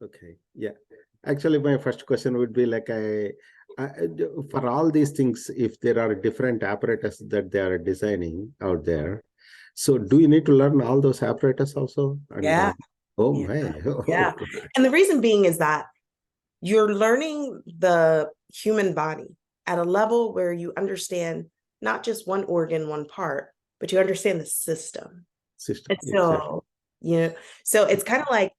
Okay. Yeah. Actually, my first question would be like, for all these things, if there are different apparatus that they are designing out there, so do you need to learn all those apparatus also? And Yeah. oh Yeah. my, Yeah. oh, And the reason being is that you're learning the human body at a level where you understand not just one organ, one part, but you understand the system. system, And exactly. so, you know, so it's kind of like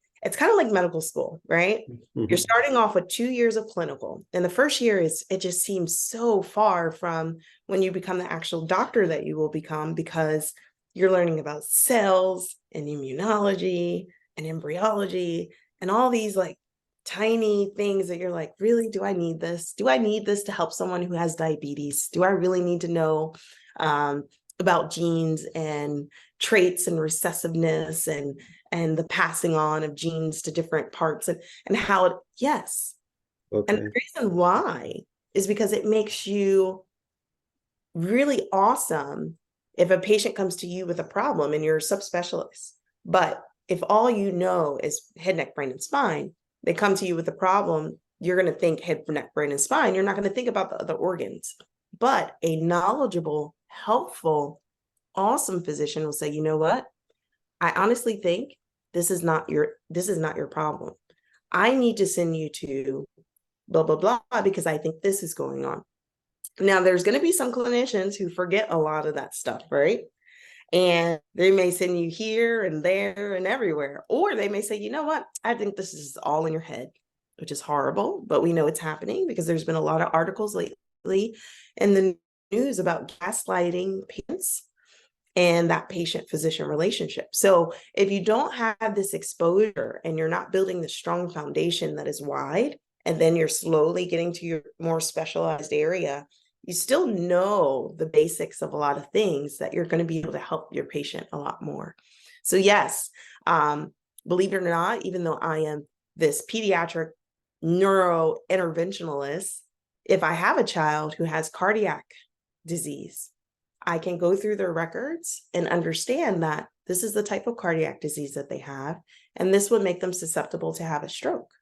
medical school, right? You're Mhm. starting off with 2 years of clinical. And the first year it just seems so far from when you become the actual doctor that you will become, because you're learning about cells and immunology and embryology and all these like tiny things that you're like, really, do I need this? Do I need this to help someone who has diabetes? Do I really need to know um, about genes and traits and recessiveness and the passing on of genes to different parts and how it, yes. And Okay. the reason why is because it makes you really awesome if a patient comes to you with a problem and you're a subspecialist. But if all you know is head, neck, brain, and spine, they come to you with a problem, you're going to think head, neck, brain, and spine. You're not going to think about the other organs. But a knowledgeable, helpful, awesome physician will say, you know what? I honestly think this is not your problem. I need to send you to blah blah blah because I think this is going on. Now there's going to be some clinicians who forget a lot of that stuff, right? And they may send you here and there and everywhere, or they may say, you know what, I think this is all in your head, which is horrible, but we know it's happening because there's been a lot of articles lately in the news about gaslighting patients and that patient physician relationship. So if you don't have this exposure and you're not building the strong foundation that is wide, and then you're slowly getting to your more specialized area, you still know the basics of a lot of things that you're going to be able to help your patient a lot more. So yes, believe it or not, even though I am this pediatric neurointerventionalist, if I have a child who has cardiac disease, I can go through their records and understand that this is the type of cardiac disease that they have, and this would make them susceptible to have a stroke.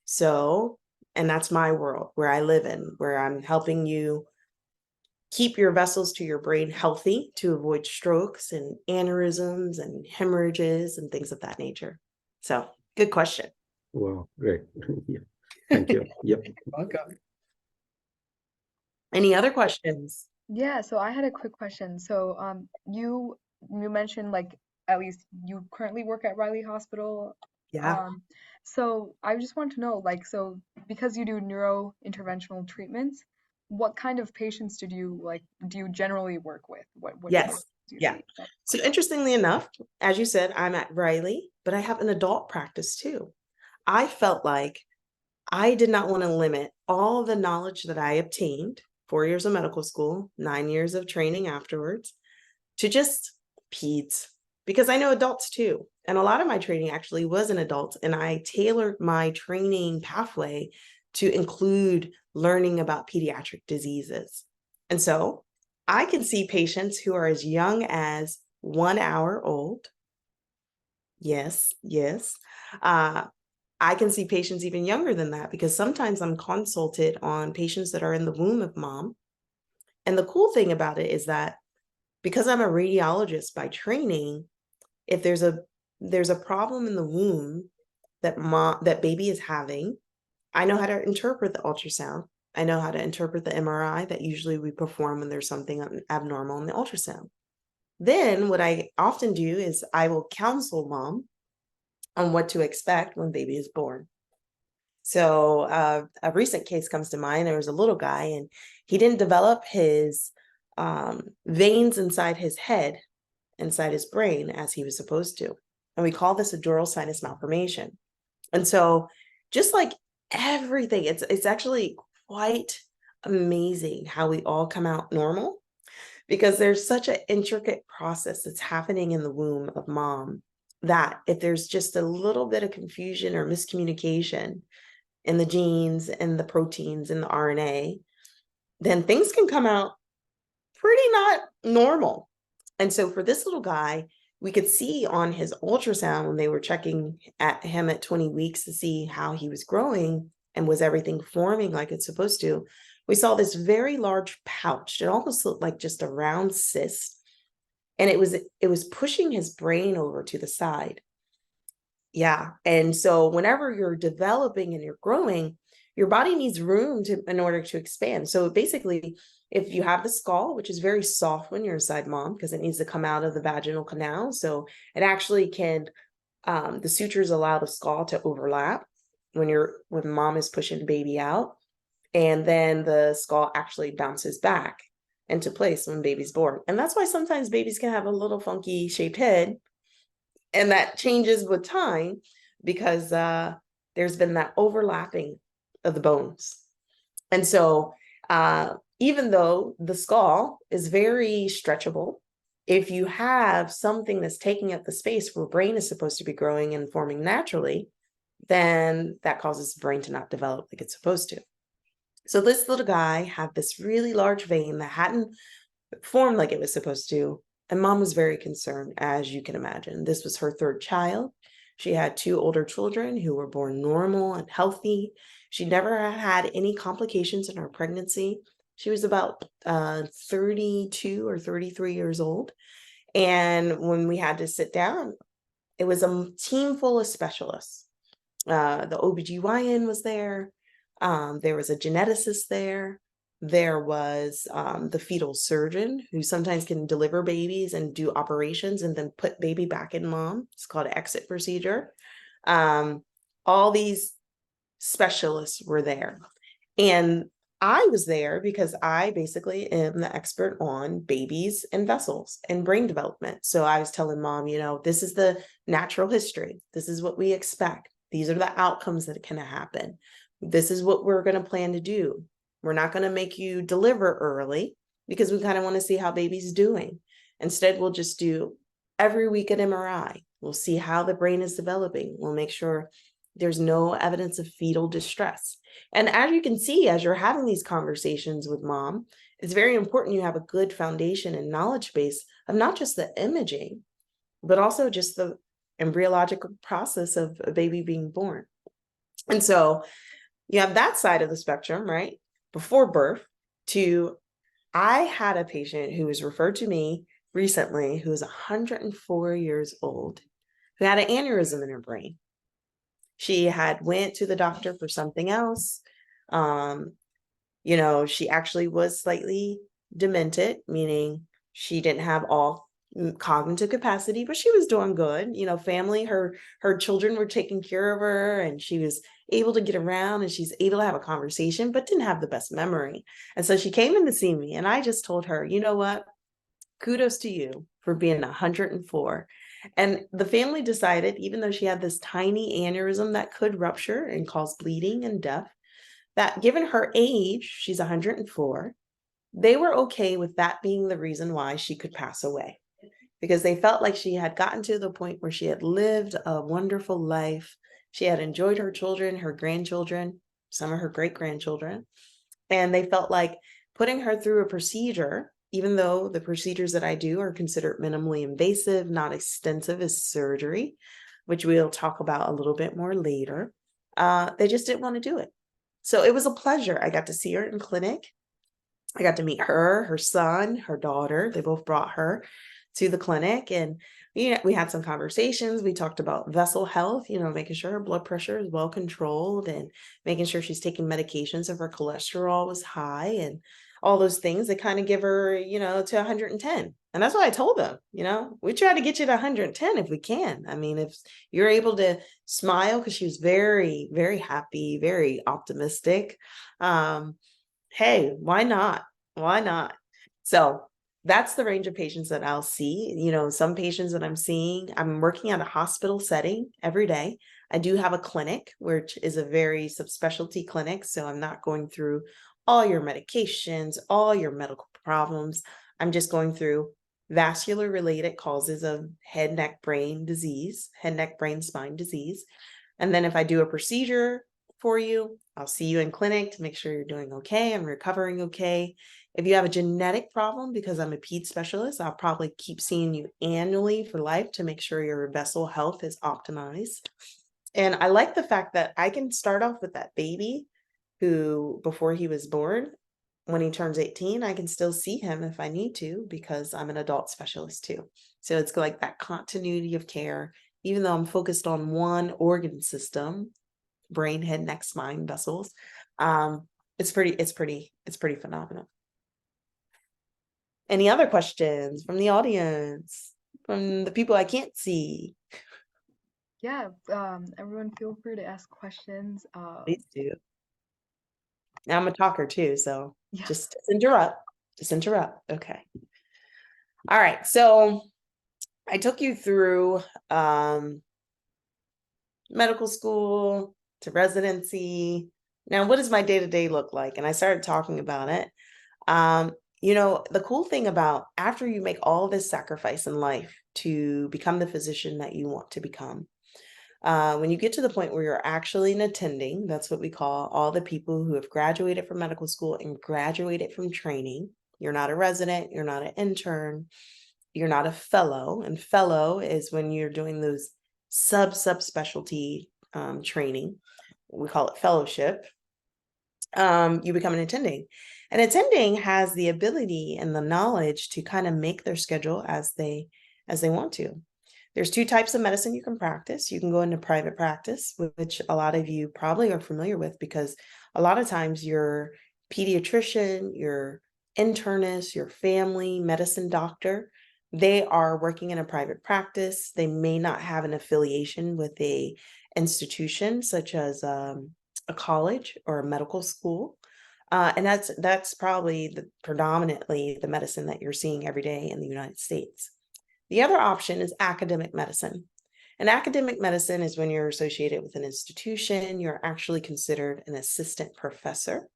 So, and that's my world where I live in, where I'm helping you keep your vessels to your brain healthy to avoid strokes and aneurysms and hemorrhages and things of that nature. So, good question. Wow, great. Yeah. Thank you. Yep. Welcome. Any other questions? Yeah, so I had a quick question. So, you mentioned like at least you currently work at Riley Hospital. Yeah. Um, so I just want to know, like, so because you do neuro interventional treatments, what kind of patients do you generally work with? What Yes. do you Yeah. see? So interestingly enough, as you said, I'm at Riley, but I have an adult practice too. I felt like I did not want to limit all the knowledge that I obtained, 4 years of medical school, 9 years of training afterwards, to just peds, because I know adults too. And a lot of my training actually was in adults, and I tailored my training pathway to include learning about pediatric diseases. And so I can see patients who are as young as 1 hour old. Yes, yes. I can see patients even younger than that because sometimes I'm consulted on patients that are in the womb of mom. And the cool thing about it is that because I'm a radiologist by training, if there's a problem in the womb that baby is having, I know how to interpret the ultrasound. I know how to interpret the MRI that usually we perform when there's something abnormal in the ultrasound. Then what I often do is I will counsel mom on what to expect when baby is born. So a recent case comes to mind. There was a little guy and he didn't develop his veins inside his head, inside his brain as he was supposed to. And we call this a dural sinus malformation. And so just like everything, it's actually quite amazing how we all come out normal, because there's such an intricate process that's happening in the womb of mom that if there's just a little bit of confusion or miscommunication in the genes and the proteins and the RNA, then things can come out pretty not normal. And so for this little guy, we could see on his ultrasound when they were checking at him at 20 weeks to see how he was growing and was everything forming like it's supposed to. We saw this very large pouch. It almost looked like just a round cyst. And it was pushing his brain over to the side. Yeah. And so whenever you're developing and you're growing, your body needs room in order to expand. So basically, if you have the skull, which is very soft when you're a side mom, because it needs to come out of the vaginal canal. So it actually can, the sutures allow the skull to overlap when mom is pushing baby out. And then the skull actually bounces back into place when baby's born. And that's why sometimes babies can have a little funky shaped head. And that changes with time because there's been that overlapping of the bones. And so even though the skull is very stretchable, if you have something that's taking up the space where brain is supposed to be growing and forming naturally, then that causes the brain to not develop like it's supposed to. So this little guy had this really large vein that hadn't formed like it was supposed to. And mom was very concerned, as you can imagine. This was her third child. She had 2 older children who were born normal and healthy. She never had any complications in her pregnancy. She was about 32 or 33 years old. And when we had to sit down, it was a team full of specialists. The OBGYN was there. There was a geneticist there. There was the fetal surgeon who sometimes can deliver babies and do operations and then put baby back in mom. It's called an exit procedure. All these specialists were there. And I was there because I basically am the expert on babies and vessels and brain development. So I was telling mom, this is the natural history. This is what we expect. These are the outcomes that can happen. This is what we're going to plan to do. We're not going to make you deliver early because we kind of want to see how baby's doing. Instead, we'll just do every week an MRI. We'll see how the brain is developing. We'll make sure there's no evidence of fetal distress. And as you can see, as you're having these conversations with mom, it's very important you have a good foundation and knowledge base of not just the imaging, but also just the embryological process of a baby being born. And so you have that side of the spectrum, right? Before birth I had a patient who was referred to me recently who was 104 years old, who had an aneurysm in her brain. She had went to the doctor for something else. She actually was slightly demented, meaning she didn't have all cognitive capacity, but she was doing good. Family, her children were taking care of her and she was able to get around and she's able to have a conversation, but didn't have the best memory. And so she came in to see me and I just told her, you know what? Kudos to you for being 104. And the family decided, even though she had this tiny aneurysm that could rupture and cause bleeding and death, that given her age, she's 104, they were okay with that being the reason why she could pass away. Because they felt like she had gotten to the point where she had lived a wonderful life. She had enjoyed her children, her grandchildren, some of her great-grandchildren. And they felt like putting her through a procedure, even though the procedures that I do are considered minimally invasive, not extensive as surgery, which we'll talk about a little bit more later, they just didn't want to do it. So it was a pleasure. I got to see her in clinic. I got to meet her, her son, her daughter. They both brought her to the clinic and we had some conversations. We talked about vessel health, making sure her blood pressure is well controlled and making sure she's taking medications if her cholesterol was high and all those things that kind of give her, to 110. And that's what I told them, we try to get you to 110 if we can. I mean, if you're able to smile, because she was very, very happy, very optimistic. Hey, why not? Why not? So that's the range of patients that I'll see. Some patients that I'm seeing, I'm working at a hospital setting every day. I do have a clinic, which is a very subspecialty clinic. So I'm not going through all your medications, all your medical problems. I'm just going through vascular related causes of head, neck, brain disease, head, neck, brain, spine disease. And then if I do a procedure for you, I'll see you in clinic to make sure you're doing okay and recovering okay. If you have a genetic problem, because I'm a ped specialist, I'll probably keep seeing you annually for life to make sure your vessel health is optimized. And I like the fact that I can start off with that baby who, before he was born, when he turns 18, I can still see him if I need to, because I'm an adult specialist too. So it's like that continuity of care, even though I'm focused on one organ system, brain, head, neck, spine, vessels. It's pretty phenomenal. Any other questions from the audience, from the people I can't see? Yeah, everyone feel free to ask questions. Please do. Now I'm a talker too, so Yeah. just interrupt. Just interrupt. Okay. All right. So I took you through medical school to residency. Now, what does my day-to-day look like? And I started talking about it. You know, the cool thing about after you make all this sacrifice in life to become the physician that you want to become, when you get to the point where you're actually an attending, that's what we call all the people who have graduated from medical school and graduated from training. You're not a resident, you're not an intern, you're not a fellow. And fellow is when you're doing those subspecialty training. We call it fellowship. You become an attending. And attending has the ability and the knowledge to kind of make their schedule as they want to. There's two types of medicine you can practice. You can go into private practice, which a lot of you probably are familiar with, because a lot of times your pediatrician, your internist, your family medicine doctor, they are working in a private practice. They may not have an affiliation with a institution such as a college or a medical school. And that's probably predominantly the medicine that you're seeing every day in the United States. The other option is academic medicine. And academic medicine is when you're associated with an institution, you're actually considered an assistant professor.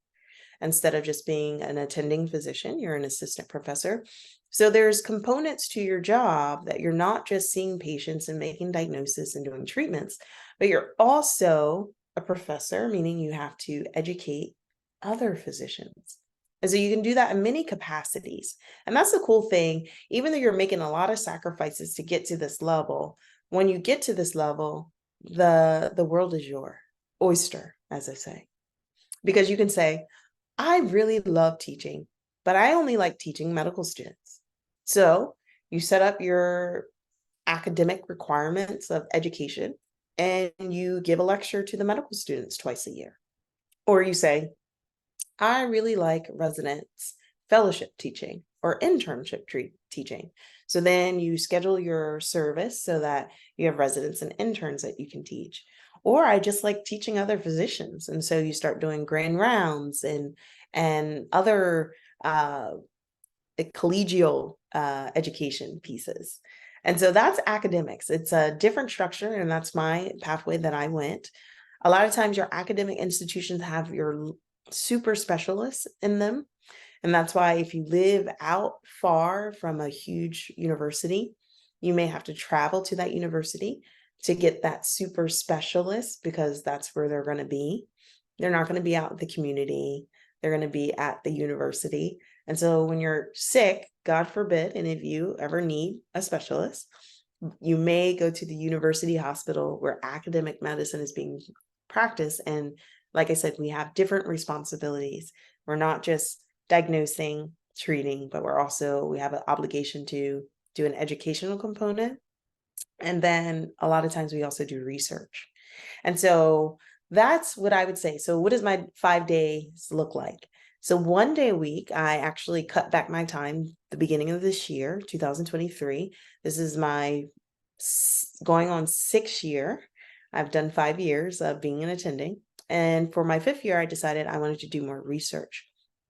Instead of just being an attending physician, you're an assistant professor. So there's components to your job that you're not just seeing patients and making diagnoses and doing treatments, but you're also a professor, meaning you have to educate other physicians. And so you can do that in many capacities. And that's the cool thing. Even though you're making a lot of sacrifices to get to this level, when you get to this level, the world is your oyster, as I say. Because you can say, I really love teaching, but I only like teaching medical students. So you set up your academic requirements of education and you give a lecture to the medical students twice a year. Or you say, I really like residence fellowship teaching or internship teaching. So then you schedule your service so that you have residents and interns that you can teach. Or I just like teaching other physicians. And so you start doing grand rounds and other collegial education pieces. And so that's academics. It's a different structure, and that's my pathway that I went. A lot of times your academic institutions have your super specialists in them. And that's why if you live out far from a huge university, you may have to travel to that university to get that super specialist, because that's where they're going to be. They're not going to be out in the community. They're going to be at the university. And so when you're sick, God forbid, and if you ever need a specialist, you may go to the university hospital where academic medicine is being practiced. And like I said, we have different responsibilities. We're not just diagnosing, treating, but we have an obligation to do an educational component. And then a lot of times we also do research. And so that's what I would say. So what does my 5 days look like? So 1 day a week, I actually cut back my time the beginning of this year, 2023. This is my going on 6th year. I've done 5 years of being an attending. And for my 5th year, I decided I wanted to do more research.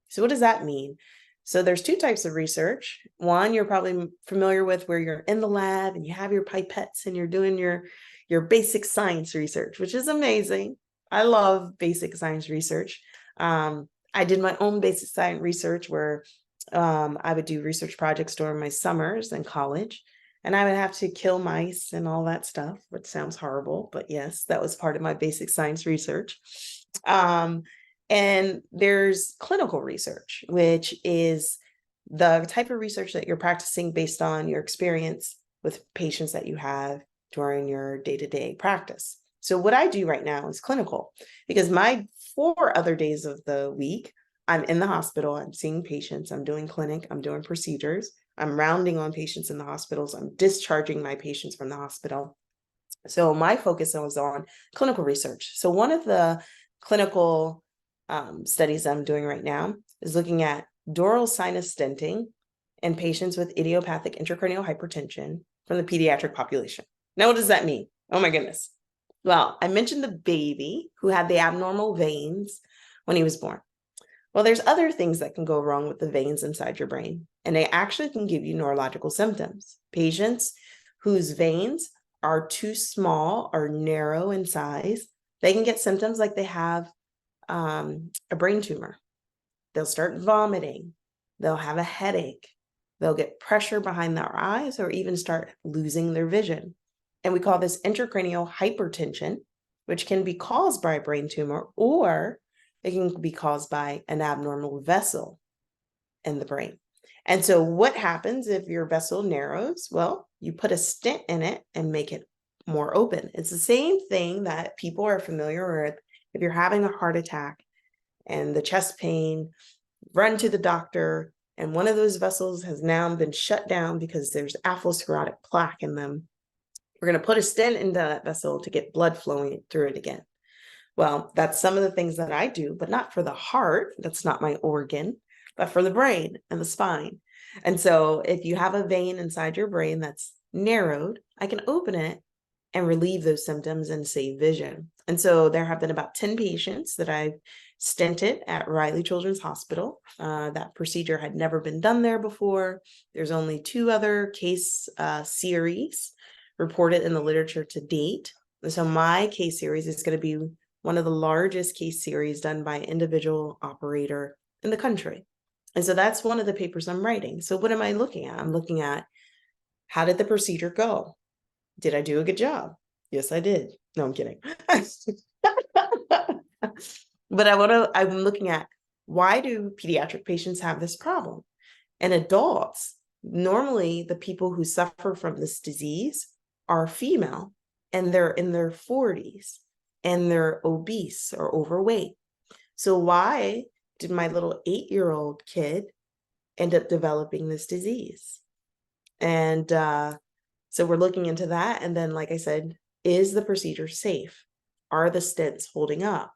So what does that mean? So there's two types of research. One, you're probably familiar with, where you're in the lab and you have your pipettes and you're doing your basic science research, which is amazing. I love basic science research. I did my own basic science research where I would do research projects during my summers in college, and I would have to kill mice and all that stuff, which sounds horrible, but yes, that was part of my basic science research. And there's clinical research, which is the type of research that you're practicing based on your experience with patients that you have during your day-to-day practice. So what I do right now is clinical, because my 4 other days of the week, I'm in the hospital, I'm seeing patients, I'm doing clinic, I'm doing procedures, I'm rounding on patients in the hospitals, I'm discharging my patients from the hospital. So my focus was on clinical research. So one of the clinical studies I'm doing right now is looking at dural sinus stenting in patients with idiopathic intracranial hypertension from the pediatric population. Now, what does that mean? Oh my goodness. Well, I mentioned the baby who had the abnormal veins when he was born. Well, there's other things that can go wrong with the veins inside your brain, and they actually can give you neurological symptoms. Patients whose veins are too small or narrow in size, they can get symptoms like they have a brain tumor. They'll start vomiting. They'll have a headache. They'll get pressure behind their eyes or even start losing their vision. And we call this intracranial hypertension, which can be caused by a brain tumor, or it can be caused by an abnormal vessel in the brain. And so what happens if your vessel narrows? Well, you put a stent in it and make it more open. It's the same thing that people are familiar with. If you're having a heart attack and the chest pain, run to the doctor, and one of those vessels has now been shut down because there's atherosclerotic plaque in them. We're going to put a stent into that vessel to get blood flowing through it again. Well, that's some of the things that I do, but not for the heart. That's not my organ, but for the brain and the spine. And so if you have a vein inside your brain that's narrowed, I can open it and relieve those symptoms and save vision. And so there have been about 10 patients that I've stented at Riley Children's Hospital. That procedure had never been done there before. There's only 2 other case series reported in the literature to date. And so my case series is going to be one of the largest case series done by an individual operator in the country. And so that's one of the papers I'm writing. So what am I looking at? I'm looking at, how did the procedure go? Did I do a good job? Yes, I did. No, I'm kidding. But I'm looking at, why do pediatric patients have this problem? And adults, normally the people who suffer from this disease are female, and they're in their 40s, and they're obese or overweight. So why did my little 8-year-old kid end up developing this disease? And so we're looking into that. And then, like I said, is the procedure safe? Are the stents holding up?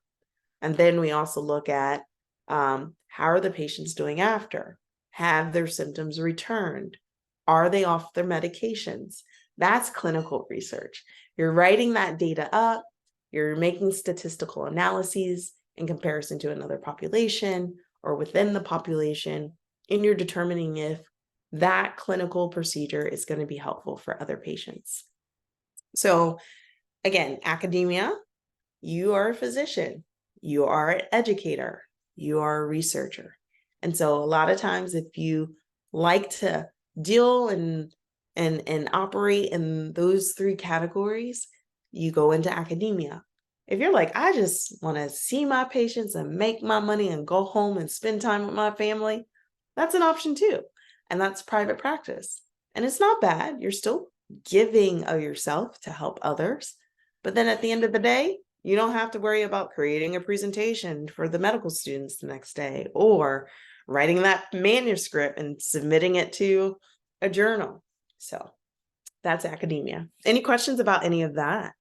And then we also look at how are the patients doing after? Have their symptoms returned? Are they off their medications? That's clinical research. You're writing that data up. You're making statistical analyses in comparison to another population or within the population, and you're determining if that clinical procedure is going to be helpful for other patients. So again, academia, you are a physician, you are an educator, you are a researcher. And so a lot of times, if you like to deal and operate in those 3 categories, you go into academia. If you're like, I just want to see my patients and make my money and go home and spend time with my family, that's an option too. And that's private practice. And it's not bad. You're still giving of yourself to help others. But then at the end of the day, you don't have to worry about creating a presentation for the medical students the next day, or writing that manuscript and submitting it to a journal. So that's academia. Any questions about any of that?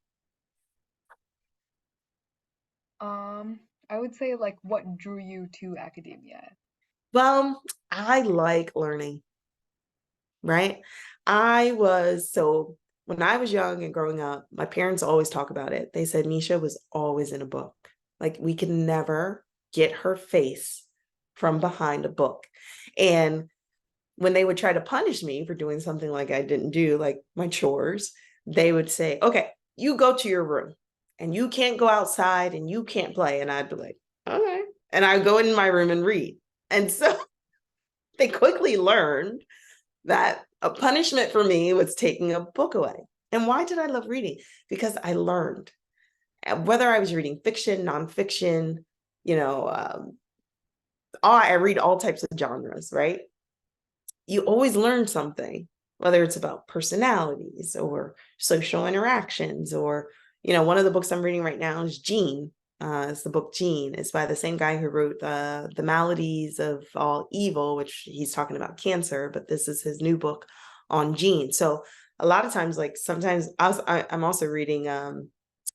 I would say, like, what drew you to academia? Well, I like learning, right? So when I was young and growing up, my parents always talk about it. They said Mesha was always in a book. Like, we could never get her face from behind a book. And when they would try to punish me for doing something like I didn't do, like my chores, they would say, okay, you go to your room and you can't go outside and you can't play. And I'd be like, okay. And I'd go in my room and read. And so they quickly learned that a punishment for me was taking a book away. And why did I love reading? Because I learned. Whether I was reading fiction, nonfiction, I read all types of genres, right? You always learn something, whether it's about personalities or social interactions, or, one of the books I'm reading right now is Gene. It's the book Gene. It's by the same guy who wrote The Maladies of All Evil, which he's talking about cancer, but this is his new book on Gene. So a lot of times, like sometimes I'm also reading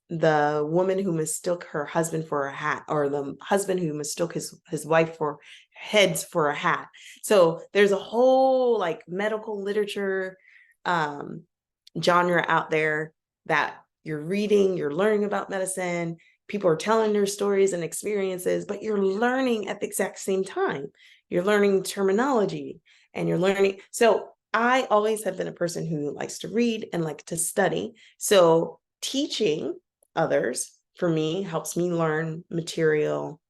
the woman who mistook her husband for a hat, or the husband who mistook his wife for heads for a hat. So there's a whole like medical literature genre out there that you're reading, you're learning about medicine. People are telling their stories and experiences, but you're learning at the exact same time. You're learning terminology and you're learning. So I always have been a person who likes to read and like to study. So teaching others for me helps me learn material,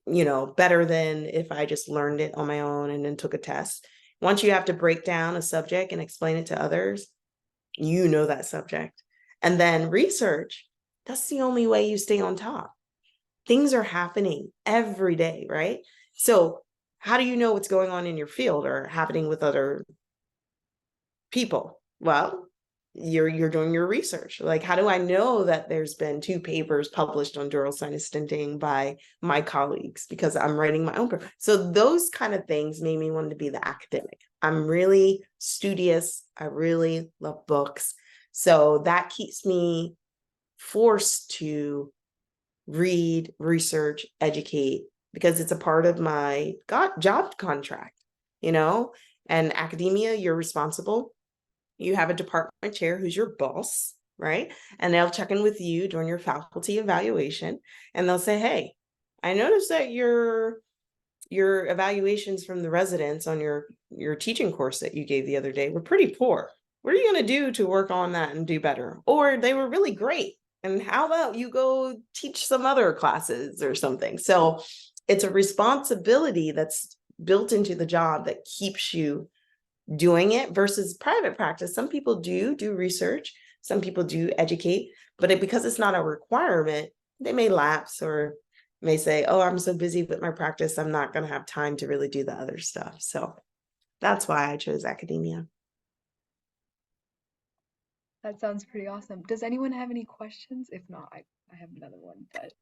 better than if I just learned it on my own and then took a test. Once you have to break down a subject and explain it to others, that subject. And then research, that's the only way you stay on top. Things are happening every day, right? So how do you know what's going on in your field or happening with other people? Well, you're doing your research. Like, how do I know that there's been 2 papers published on dural sinus stenting by my colleagues? Because I'm writing my own paper. So those kind of things made me want to be the academic. I'm really studious. I really love books. So that keeps me forced to read, research, educate, because it's a part of my job contract, and academia, you're responsible. You have a department chair who's your boss, right? And they'll check in with you during your faculty evaluation, and they'll say, hey, I noticed that your evaluations from the residents on your teaching course that you gave the other day were pretty poor. What are you going to do to work on that and do better? Or they were really great. And how about you go teach some other classes or something? So it's a responsibility that's built into the job that keeps you doing it versus private practice. Some people do research, some people do educate, but because it's not a requirement, they may lapse or may say, oh, I'm so busy with my practice, I'm not going to have time to really do the other stuff. So that's why I chose academia. That sounds pretty awesome. Does anyone have any questions? If not, I have another one, but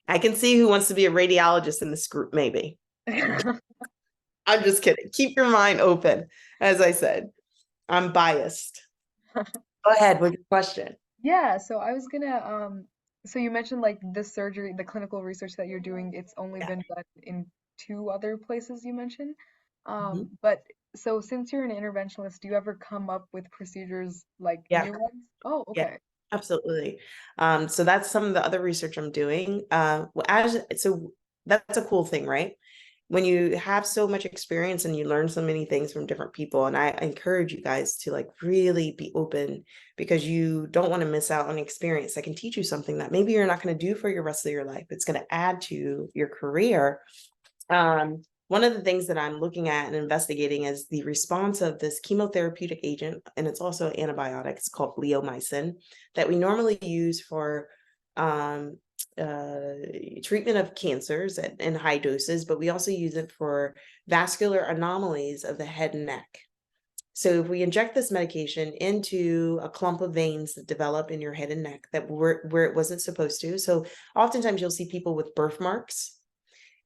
I can see who wants to be a radiologist in this group, maybe. I'm just kidding. Keep your mind open. As I said, I'm biased. Go ahead with your question. Yeah, so I was gonna so you mentioned like the surgery, the clinical research that you're doing, it's only been done in 2 other places you mentioned. But so since you're an interventionalist, do you ever come up with procedures like new ones? Oh, okay. Yeah, absolutely. So that's some of the other research I'm doing. So that's a cool thing, right? When you have so much experience and you learn so many things from different people, and I encourage you guys to like really be open, because you don't want to miss out on experience that can teach you something that maybe you're not going to do for your rest of your life. It's going to add to your career. One of the things that I'm looking at and investigating is the response of this chemotherapeutic agent, and it's also an antibiotic. It's called bleomycin, that we normally use for treatment of cancers in high doses, but we also use it for vascular anomalies of the head and neck. So if we inject this medication into a clump of veins that develop in your head and neck that where it wasn't supposed to. So oftentimes you'll see people with birthmarks,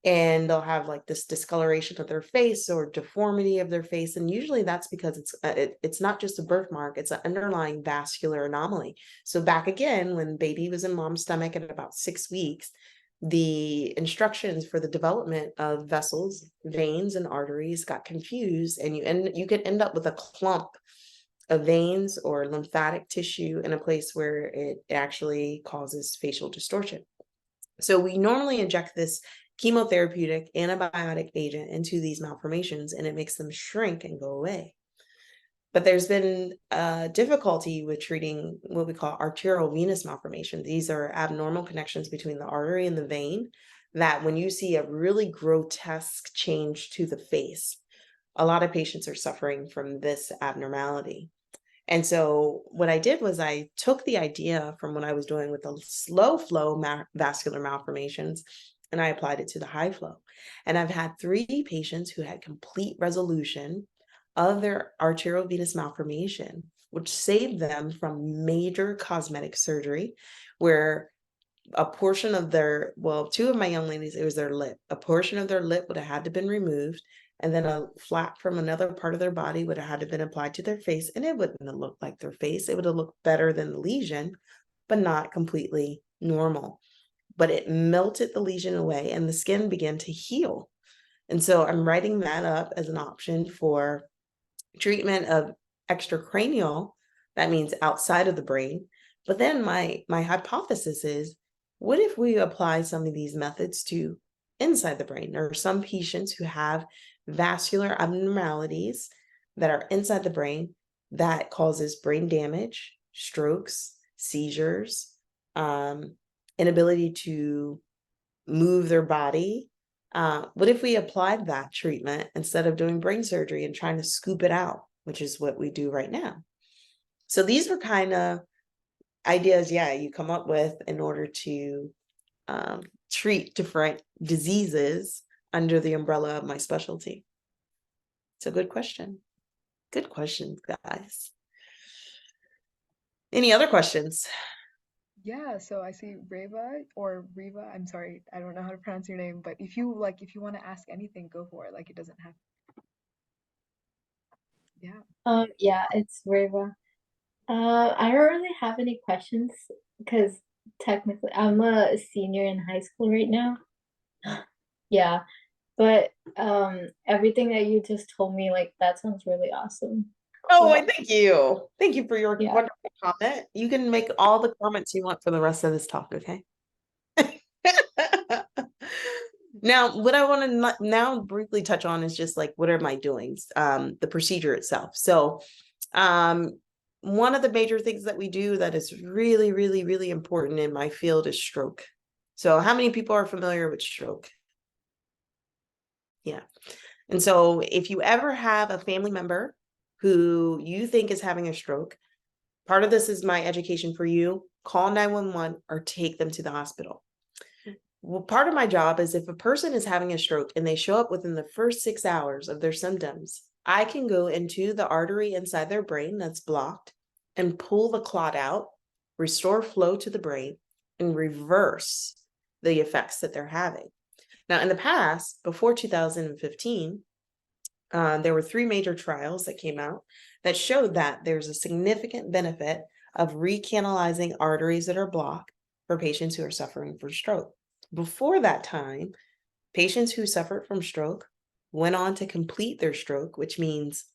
and they'll have like this discoloration of their face or deformity of their face. And usually that's because it's not just a birthmark, it's an underlying vascular anomaly. So back again, when baby was in mom's stomach at about 6 weeks, the instructions for the development of vessels, veins, and arteries got confused, and you can end up with a clump of veins or lymphatic tissue in a place where it actually causes facial distortion. So we normally inject this chemotherapeutic antibiotic agent into these malformations, and it makes them shrink and go away. But there's been difficulty with treating what we call arteriovenous malformation. These are abnormal connections between the artery and the vein that when you see a really grotesque change to the face, a lot of patients are suffering from this abnormality. And so what I did was I took the idea from what I was doing with the slow flow vascular malformations, and I applied it to the high flow. And I've had 3 patients who had complete resolution of their arteriovenous malformation, which saved them from major cosmetic surgery, where a portion of their, well, 2 of my young ladies, it was their lip. A portion of their lip would have had to been removed, and then a flap from another part of their body would have had to been applied to their face, and it wouldn't have looked like their face. It would have looked better than the lesion, but not completely normal. But it melted the lesion away, and the skin began to heal. And so I'm writing that up as an option for treatment of extracranial, that means outside of the brain. But then my hypothesis is, what if we apply some of these methods to inside the brain? There are some patients who have vascular abnormalities that are inside the brain that causes brain damage, strokes, seizures, inability to move their body. What if we applied that treatment instead of doing brain surgery and trying to scoop it out, which is what we do right now? So these were kind of ideas, you come up with in order to treat different diseases under the umbrella of my specialty. It's a good question. Good questions, guys. Any other questions? Yeah, so I see Reva or Riva. I'm sorry, I don't know how to pronounce your name, but if you want to ask anything, go for it. Like, it doesn't have. Yeah. Yeah, it's Reva. I don't really have any questions because technically I'm a senior in high school right now. Yeah, but everything that you just told me, like, that sounds really awesome. Oh, Cool. thank you. Thank you for your Yeah. wonderful comment. You can make all the comments you want for the rest of this talk, okay? Now, what I want to now briefly touch on is just like, what are my doings? The procedure itself. So, one of the major things that we do that is really, really, really important in my field is stroke. So how many people are familiar with stroke? Yeah. And so if you ever have a family member who you think is having a stroke, part of this is my education for you. Call 911 or take them to the hospital. Well, part of my job is if a person is having a stroke and they show up within the first 6 hours of their symptoms, I can go into the artery inside their brain that's blocked and pull the clot out, restore flow to the brain, and reverse the effects that they're having. Now, in the past, before 2015, there were 3 major trials that came out that showed that there's a significant benefit of recanalizing arteries that are blocked for patients who are suffering from stroke. Before that time, patients who suffered from stroke went on to complete their stroke, which means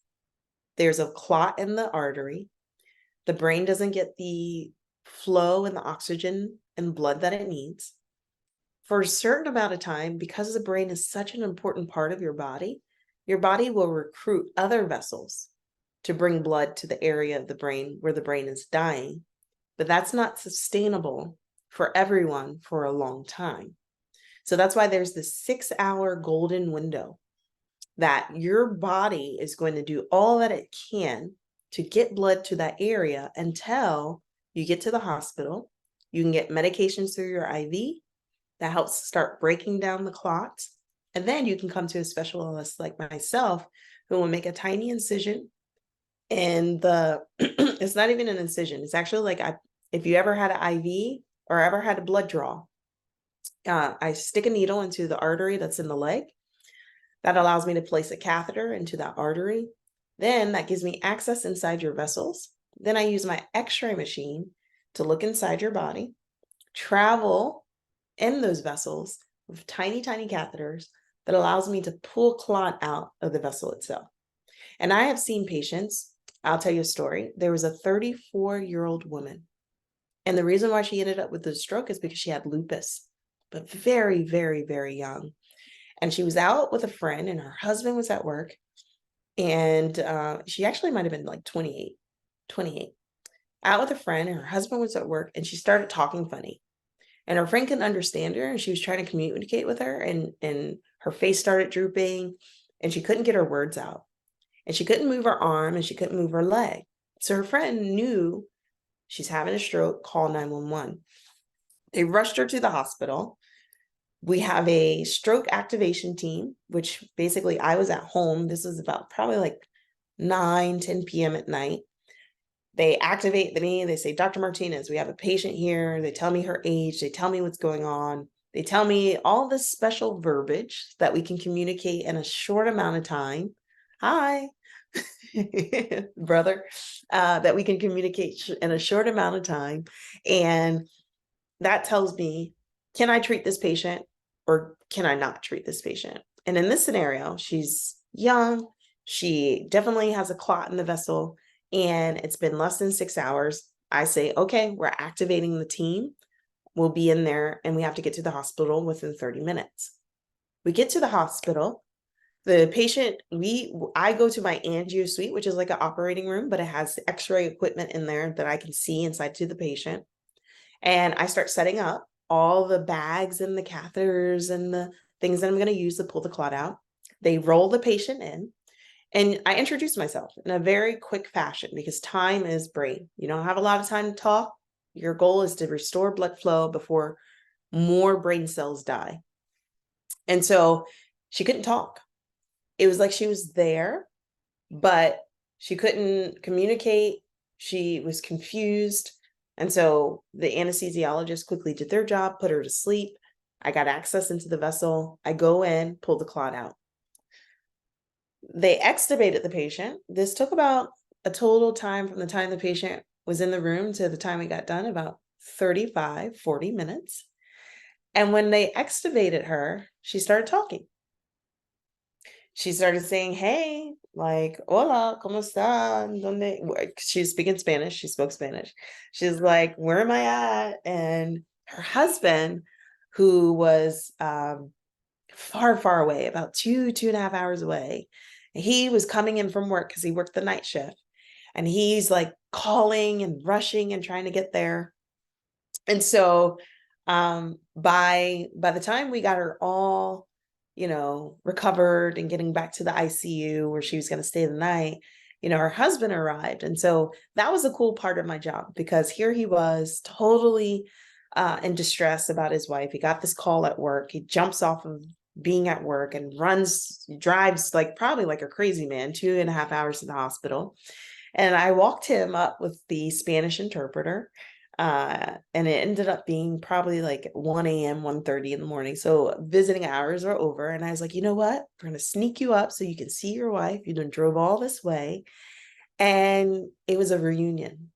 there's a clot in the artery. The brain doesn't get the flow and the oxygen and blood that it needs. For a certain amount of time, because the brain is such an important part of your body will recruit other vessels to bring blood to the area of the brain where the brain is dying. But that's not sustainable for everyone for a long time. So that's why there's this 6-hour golden window that your body is going to do all that it can to get blood to that area until you get to the hospital. You can get medications through your IV that helps start breaking down the clots. And then you can come to a specialist like myself who will make a tiny incision. And it's not even an incision. It's actually like if you ever had an IV or ever had a blood draw, I stick a needle into the artery that's in the leg. That allows me to place a catheter into that artery. Then that gives me access inside your vessels. Then I use my X-ray machine to look inside your body, travel in those vessels with tiny, tiny catheters that allows me to pull clot out of the vessel itself. And I have seen patients, I'll tell you a story. There was a 34-year-old woman. And the reason why she ended up with the stroke is because she had lupus, but very, very, very young. And she was out with a friend and her husband was at work. And she actually might have been like 28, out with a friend and her husband was at work and she started talking funny. And her friend couldn't understand her and she was trying to communicate with her and her face started drooping and she couldn't get her words out. And she couldn't move her arm and she couldn't move her leg. So her friend knew she's having a stroke, call 911. They rushed her to the hospital. We have a stroke activation team, which basically I was at home. This was about probably like 10 p.m. at night. They activate me. They say, Dr. Martinez, we have a patient here. They tell me her age. They tell me what's going on. They tell me all this special verbiage that we can communicate in a short amount of time. Hi, brother, that we can communicate in a short amount of time. And that tells me, can I treat this patient or can I not treat this patient? And in this scenario, she's young. She definitely has a clot in the vessel and it's been less than 6 hours. I say, okay, we're activating the team. We'll be in there and we have to get to the hospital within 30 minutes. We get to the hospital. The patient, I go to my angio suite, which is like an operating room, but it has x-ray equipment in there that I can see inside to the patient. And I start setting up all the bags and the catheters and the things that I'm going to use to pull the clot out. They roll the patient in. And I introduce myself in a very quick fashion because time is brain. You don't have a lot of time to talk. Your goal is to restore blood flow before more brain cells die. And so she couldn't talk. It was like she was there, but she couldn't communicate. She was confused. And so the anesthesiologist quickly did their job, put her to sleep. I got access into the vessel. I go in, pull the clot out. They extubated the patient. This took about a total time from the time the patient was in the room to the time we got done, about 35, 40 minutes. And when they extubated her, she started talking. She started saying, hey, like, hola, ¿cómo están? ¿Dónde? She's speaking Spanish. She spoke Spanish. She's like, where am I at? And her husband, who was far, far away, about 2.5 hours away, he was coming in from work because he worked the night shift. And he's like calling and rushing and trying to get there. And so by the time we got her all recovered and getting back to the ICU where she was going to stay the night, her husband arrived. And so that was a cool part of my job because here he was totally in distress about his wife. He got this call at work. He jumps off of being at work and drives like probably like a crazy man, 2.5 hours to the hospital. And I walked him up with the Spanish interpreter. And it ended up being probably like 1 a.m., 1:30 in the morning. So visiting hours are over. And I was like, you know what? We're going to sneak you up so you can see your wife. You done drove all this way. And it was a reunion.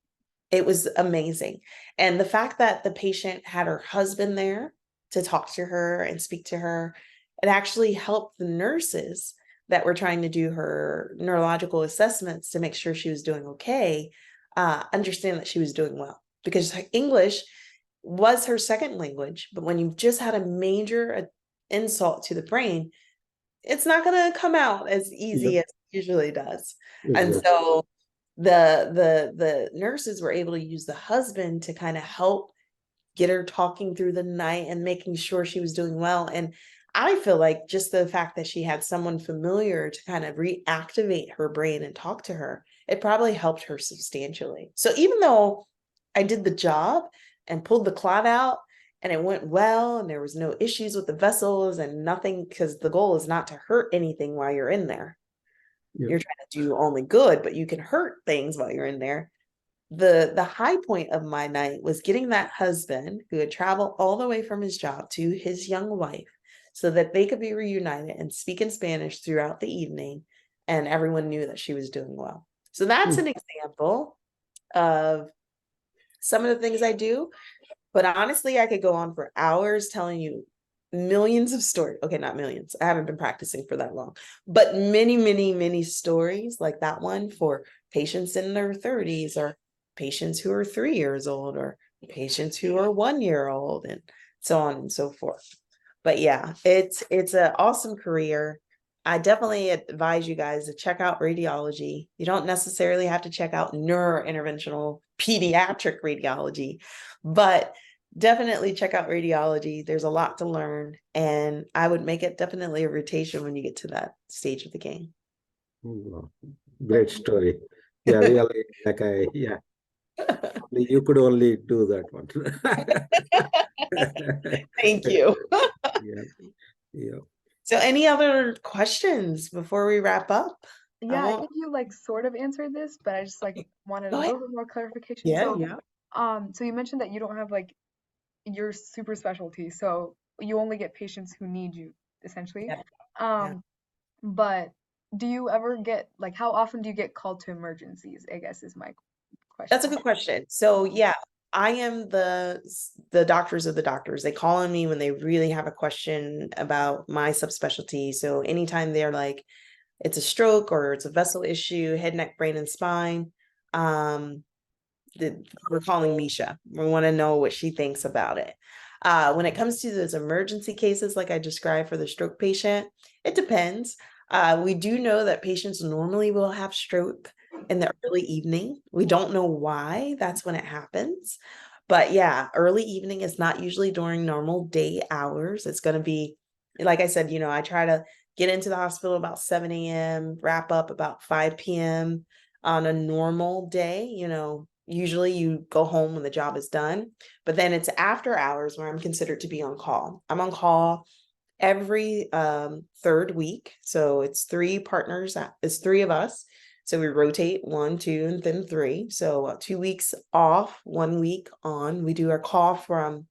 It was amazing. And the fact that the patient had her husband there to talk to her and speak to her, it actually helped the nurses that were trying to do her neurological assessments to make sure she was doing okay, understand that she was doing well. Because English was her second language, but when you've just had a major insult to the brain, it's not going to come out as easy as it usually does. And so the nurses were able to use the husband to kind of help get her talking through the night and making sure she was doing well. And I feel like just the fact that she had someone familiar to kind of reactivate her brain and talk to her, it probably helped her substantially. So even though I did the job and pulled the clot out and it went well and there was no issues with the vessels and nothing, because the goal is not to hurt anything while you're in there. Yep. You're trying to do only good, but you can hurt things while you're in there. The high point of my night was getting that husband who had traveled all the way from his job to his young wife so that they could be reunited and speak in Spanish throughout the evening. And everyone knew that she was doing well. So that's an example of some of the things I do, but honestly, I could go on for hours telling you millions of stories. Okay, not millions. I haven't been practicing for that long, but many, many, many stories like that one for patients in their 30s or patients who are 3 years old or patients who are 1 year old and so on and so forth. But yeah, it's an awesome career. I definitely advise you guys to check out radiology. You don't necessarily have to check out neurointerventional pediatric radiology, but definitely check out radiology. There's a lot to learn, and I would make it definitely a rotation when you get to that stage of the game. Great story. Yeah, really, like you could only do that one. Thank you. Yeah, yeah. So any other questions before we wrap up? Yeah, I think you like sort of answered this, but I just like wanted a Go ahead. little bit more clarification. Yeah, So, yeah. so you mentioned that you don't have like your super specialty, so you only get patients who need you, essentially. Yeah. Um, but do you ever get like how often do you get called to emergencies, I guess is my question. That's a good question. So yeah, I am the doctors of the doctors. They call on me when they really have a question about my subspecialty. So anytime they're like, it's a stroke or it's a vessel issue, head, neck, brain, and spine, we're calling Mesha. We want to know what she thinks about it. When it comes to those emergency cases, like I described for the stroke patient, it depends. We do know that patients normally will have stroke in the early evening. We don't know why that's when it happens. But yeah, early evening is not usually during normal day hours. It's going to be, like I said, I try to get into the hospital about 7 a.m., wrap up about 5 p.m. on a normal day. Usually you go home when the job is done, but then it's after hours where I'm considered to be on call. I'm on call every third week. So it's 3 partners, it's 3 of us. So we rotate 1, 2, and then 3. So 2 weeks off, 1 week on. We do our call from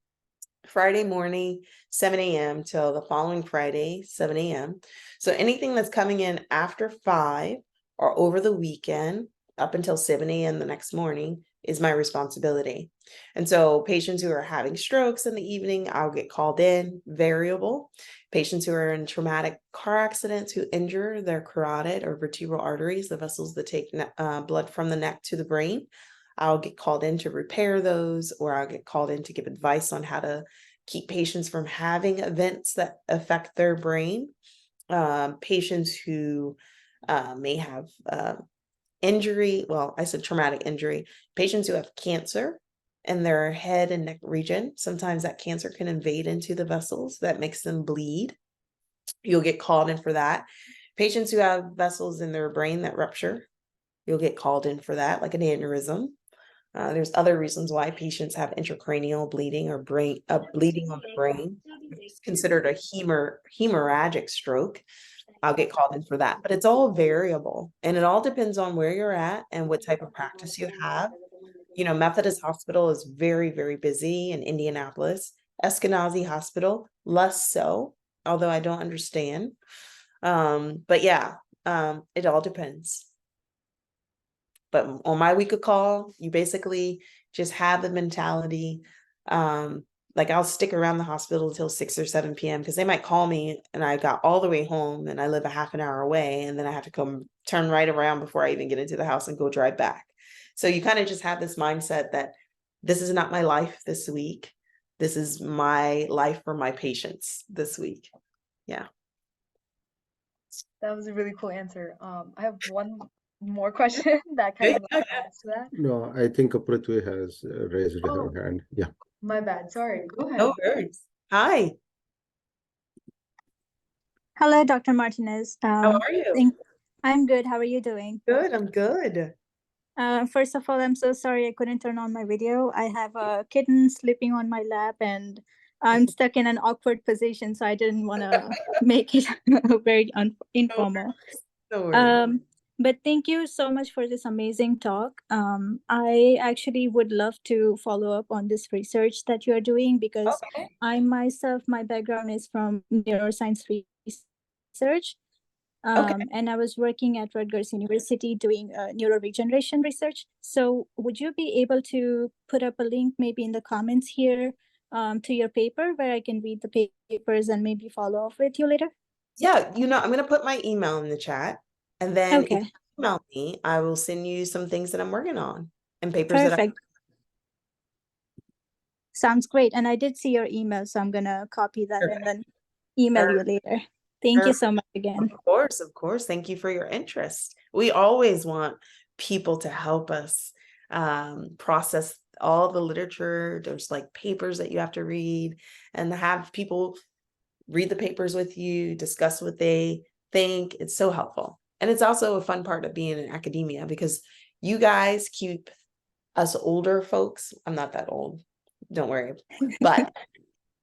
Friday morning, 7 a.m. till the following Friday, 7 a.m. So anything that's coming in after 5 or over the weekend up until 7 a.m. the next morning is my responsibility. And so patients who are having strokes in the evening, I'll get called in, variable. Patients who are in traumatic car accidents who injure their carotid or vertebral arteries, the vessels that take blood from the neck to the brain, I'll get called in to repair those, or I'll get called in to give advice on how to keep patients from having events that affect their brain. Patients who may have injury, well, I said traumatic injury, patients who have cancer in their head and neck region. Sometimes that cancer can invade into the vessels that makes them bleed. You'll get called in for that. Patients who have vessels in their brain that rupture, you'll get called in for that, like an aneurysm. There's other reasons why patients have intracranial bleeding or brain bleeding on the brain. It's considered a hemorrhagic stroke. I'll get called in for that, but it's all variable, and it all depends on where you're at and what type of practice you have. Methodist Hospital is very, very busy in Indianapolis. Eskenazi Hospital, less so, although I don't understand. But yeah, it all depends. But on my week of call, you basically just have the mentality. Like I'll stick around the hospital until 6 or 7 p.m. because they might call me and I got all the way home and I live a half an hour away, and then I have to come turn right around before I even get into the house and go drive back. So you kind of just have this mindset that this is not my life this week. This is my life for my patients this week. Yeah. That was a really cool answer. I have one more question that kind of adds to that. No, I think Prithvi has raised her hand. Yeah. My bad. Sorry. Go ahead. No worries. Hi. Hello, Dr. Martinez. How are you? I'm good. How are you doing? Good. I'm good. First of all, I'm so sorry I couldn't turn on my video. I have a kitten sleeping on my lap and I'm stuck in an awkward position, so I didn't want to make it very informal. No worries. But thank you so much for this amazing talk. I actually would love to follow up on this research that you're doing because I myself, my background is from neuroscience research. And I was working at Rutgers University doing neuroregeneration research. So would you be able to put up a link maybe in the comments here to your paper where I can read the papers and maybe follow up with you later? Yeah, I'm going to put my email in the chat, and then if you Okay. email me, I will send you some things that I'm working on and papers Perfect. Sounds great. And I did see your email, so I'm going to copy that and then email you later. Thank you so much again. Of course. Thank you for your interest. We always want people to help us process all the literature. There's like papers that you have to read, and have people read the papers with you, discuss what they think. It's so helpful. And it's also a fun part of being in academia because You guys keep us older folks. I'm not that old, don't worry. But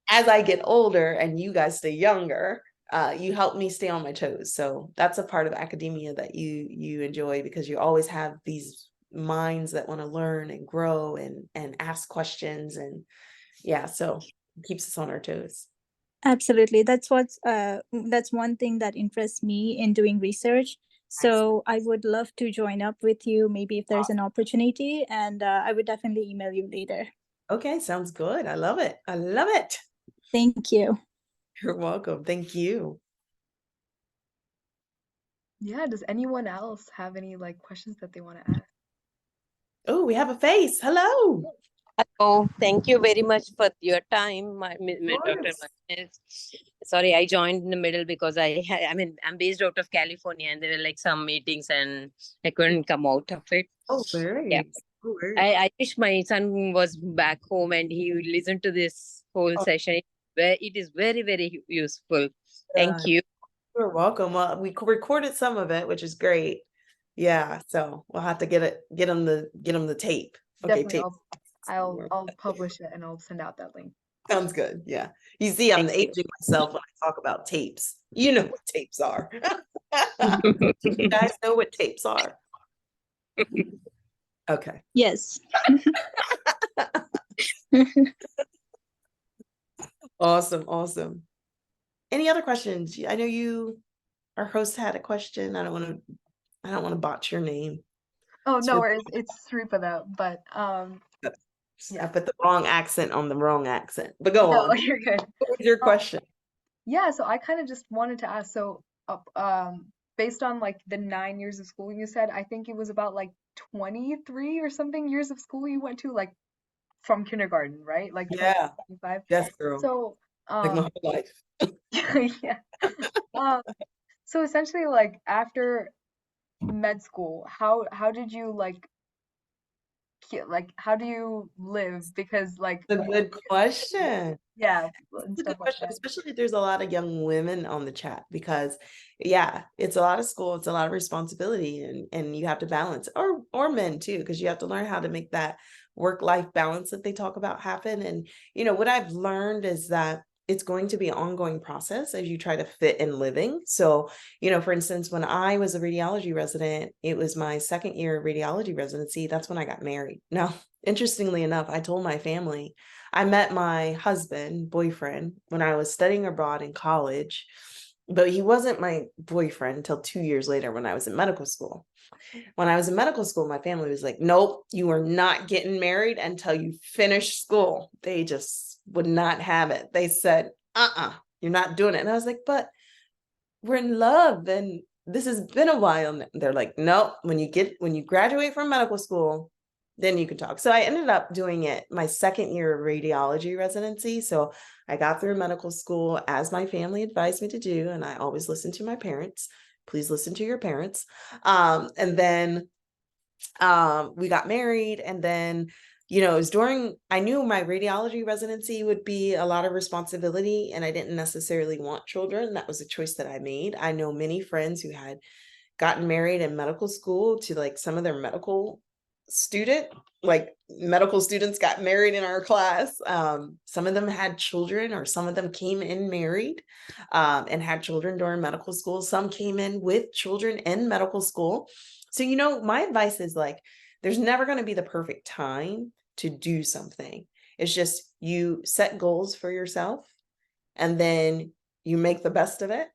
as I get older and you guys stay younger, you help me stay on my toes. So that's a part of academia that you enjoy, because you always have these minds that want to learn and grow and ask questions, and yeah, so it keeps us on our toes. Absolutely. That's one thing that interests me in doing research. So I would love to join up with you, maybe if there's an opportunity, and I would definitely email you later. Okay, sounds good. I love it. I love it. Thank you. You're welcome. Thank you. Yeah, does anyone else have any like questions that they want to ask? Oh, we have a face. Hello. Oh, thank you very much for your time, Dr. Yes. Martinez. Sorry, I joined in the middle because I mean, I'm based out of California, and there were like some meetings and I couldn't come out of it. Oh, very. Yeah. Oh, very. I wish my son was back home and he would listen to this whole session. It is very, very useful. Thank you. You're welcome. Well, we recorded some of it, which is great. Yeah, so we'll have to get them the tape. Okay, Definitely, tape. I'll publish it and I'll send out that link. Sounds good. Yeah. You see, I'm aging myself when I talk about tapes. You know what tapes are. You guys know what tapes are. Okay. Yes. Awesome. Awesome. Any other questions? I know our host had a question. I don't want to botch your name. Oh, no worries. It's Sripa though, but I put the wrong accent on the wrong accent. But go on. you're good. What was your question? Yeah, so I kind of just wanted to ask, so based on like the 9 years of school you said, I think it was about like 23 or something years of school you went to, like from kindergarten, right? Like 20, Yeah. 25. Yes, girl. So Like my whole life. yeah. So essentially, like after med school, how did you like how do you live? Because like It's a good question. yeah, and It's a good stuff like question, that. especially if there's a lot of young women on the chat, because yeah, it's a lot of school, it's a lot of responsibility, and you have to balance, or men too, because you have to learn how to make that work-life balance that they talk about happen. And what I've learned is that it's going to be an ongoing process as you try to fit in living. So, for instance, when I was a radiology resident, it was my second year of radiology residency. That's when I got married. Now, interestingly enough, I told my family I met my boyfriend, when I was studying abroad in college, but he wasn't my boyfriend until 2 years later when I was in medical school. When I was in medical school, my family was like, nope, you are not getting married until you finish school. They just would not have it. They said, you're not doing it. And I was like, but we're in love and this has been a while. And they're like, nope, when you graduate from medical school, then you can talk. So I ended up doing it my second year of radiology residency. So I got through medical school as my family advised me to do. And I always listen to my parents. Please listen to your parents. And then we got married, and then it was I knew my radiology residency would be a lot of responsibility, and I didn't necessarily want children. That was a choice that I made. I know many friends who had gotten married in medical school to like some of their medical students got married in our class. Some of them had children, or some of them came in married and had children during medical school. Some came in with children in medical school. So, my advice is like, there's never going to be the perfect time to do something. It's just you set goals for yourself, and then you make the best of it,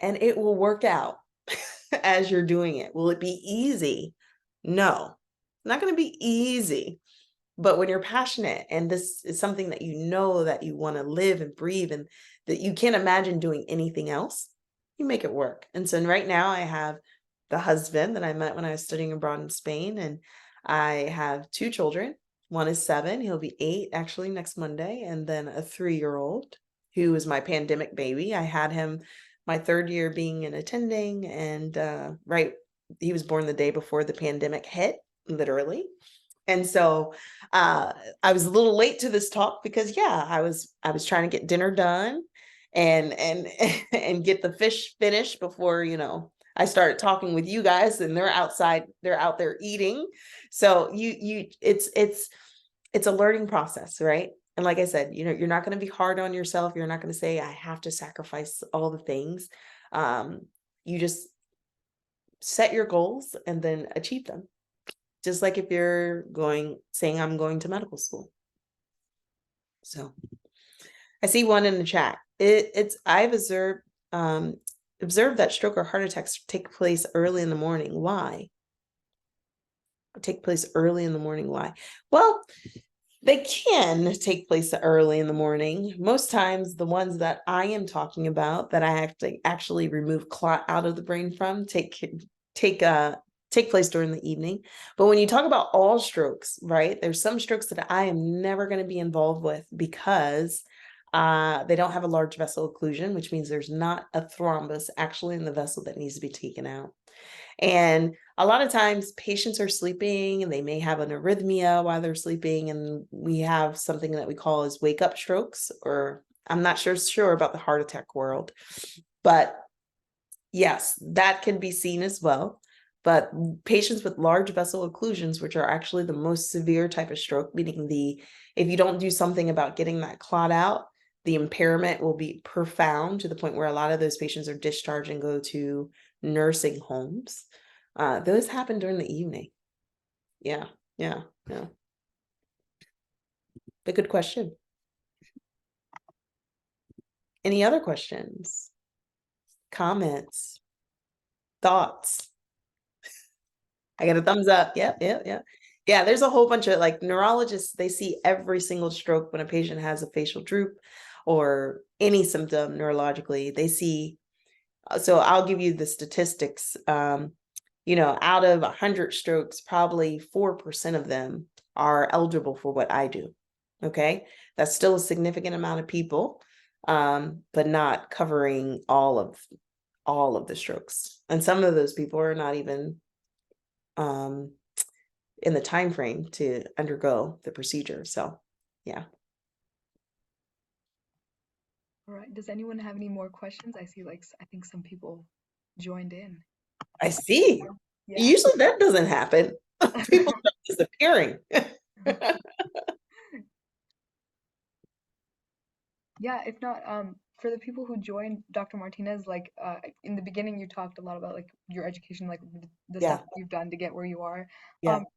and it will work out as you're doing it. Will it be easy? No, not going to be easy. But when you're passionate and this is something that that you want to live and breathe, and that you can't imagine doing anything else, you make it work. And so right now I have the husband that I met when I was studying abroad in Spain, and I have 2 children. One is 7, he'll be 8 actually next Monday, and then a 3-year-old who is my pandemic baby. I had him my 3rd year being an attending, and he was born the day before the pandemic hit, literally. And so I was a little late to this talk because I was trying to get dinner done and get the fish finished before I start talking with you guys and they're outside, they're out there eating. So it's a learning process, right? And like I said, you know, you're not going to be hard on yourself. You're not going to say, I have to sacrifice all the things. You just set your goals and then achieve them. Just like if you're saying I'm going to medical school. So I see one in the chat. I've observed that stroke or heart attacks take place early in the morning. Why? Take place early in the morning. Why? Well, they can take place early in the morning. Most times, the ones that I am talking about that I have to actually remove clot out of the brain from take place during the evening. But when you talk about all strokes, right? There's some strokes that I am never going to be involved with because they don't have a large vessel occlusion, which means there's not a thrombus actually in the vessel that needs to be taken out. And a lot of times patients are sleeping and they may have an arrhythmia while they're sleeping. And we have something that we call as wake up strokes, or I'm not sure about the heart attack world, but yes, that can be seen as well. But patients with large vessel occlusions, which are actually the most severe type of stroke, meaning if you don't do something about getting that clot out, the impairment will be profound to the point where a lot of those patients are discharged and go to nursing homes. Those happen during the evening. Yeah. But good question. Any other questions? Comments? Thoughts? I got a thumbs up. Yeah. Yeah, there's a whole bunch of like neurologists, they see every single stroke when a patient has a facial droop or any symptom neurologically. They see, so I'll give you the statistics. You know, out of 100 strokes, probably 4% of them are eligible for what I do. Okay, that's still a significant amount of people, but not covering all of the strokes. And some of those people are not even in the time frame to undergo the procedure. So, yeah. All right. Does anyone have any more questions? I see I think some people joined in. I see. Yeah. Usually that doesn't happen. People are disappearing. Yeah, if not, for the people who joined Dr. Martinez, in the beginning you talked a lot about your education, the stuff you've done to get where you are.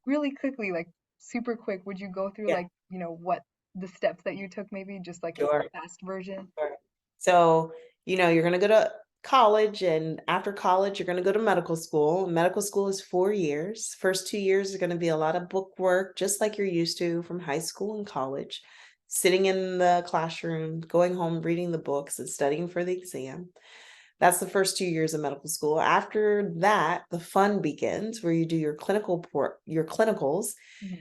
Really quickly, super quick, would you go through what the steps that you took, maybe just Sure. a fast version? Sure. So, you're going to go to college, and after college, you're going to go to medical school. Medical school is 4 years. First 2 years are going to be a lot of book work, just like you're used to from high school and college, sitting in the classroom, going home, reading the books and studying for the exam. That's the first 2 years of medical school. After that, the fun begins where you do your clinicals. Mm-hmm.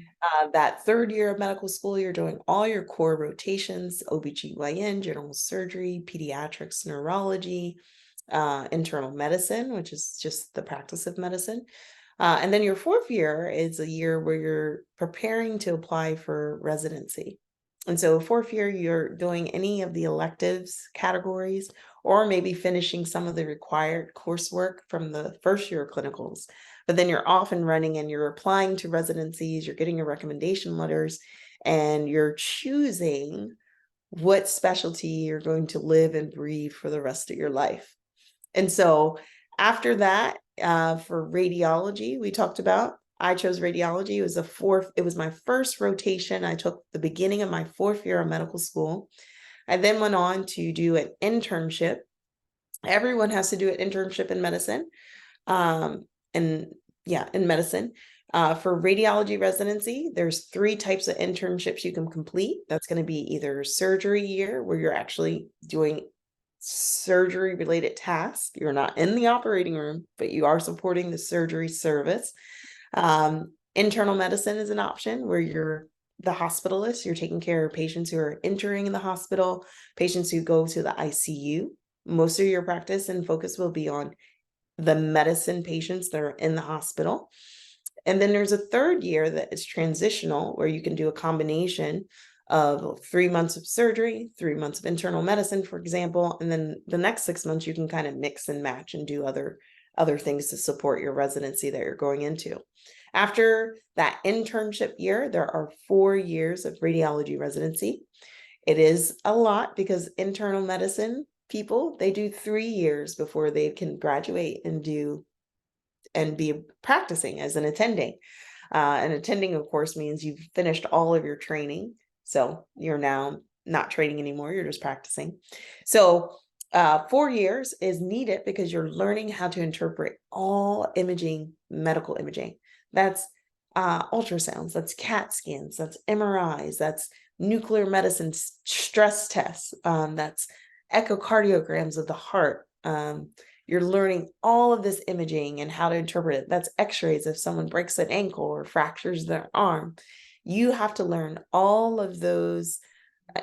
That third year of medical school, you're doing all your core rotations: OBGYN, general surgery, pediatrics, neurology, internal medicine, which is just the practice of medicine. And then your fourth year is a year where you're preparing to apply for residency. And so fourth year, you're doing any of the electives categories, or maybe finishing some of the required coursework from the first year of clinicals. But then you're off and running and you're applying to residencies, you're getting your recommendation letters, and you're choosing what specialty you're going to live and breathe for the rest of your life. And so after that, for radiology, we talked about, I chose radiology. It was my first rotation. I took the beginning of my fourth year of medical school. I then went on to do an internship. Everyone has to do an internship in medicine. In medicine. For radiology residency, there's 3 types of internships you can complete. That's going to be either surgery year, where you're actually doing surgery related tasks. You're not in the operating room, but you are supporting the surgery service. Internal medicine is an option where you're the hospitalist. You're taking care of patients who are entering the hospital, patients who go to the ICU. Most of your practice and focus will be on the medicine patients that are in the hospital. And then there's a third year that is transitional, where you can do a combination of 3 months of surgery, 3 months of internal medicine, for example. And then the next 6 months, you can kind of mix and match and do other other things to support your residency that you're going into. After that internship year, there are 4 years of radiology residency. It is a lot because internal medicine people, they do 3 years before they can graduate and be practicing as an attending. And attending, of course, means you've finished all of your training. So you're now not training anymore, you're just practicing. So 4 years is needed because you're learning how to interpret all imaging, medical imaging. That's ultrasounds, that's CAT scans, that's MRIs, that's nuclear medicine stress tests, that's echocardiograms of the heart. You're learning all of this imaging and how to interpret it. That's x-rays if someone breaks an ankle or fractures their arm. You have to learn all of those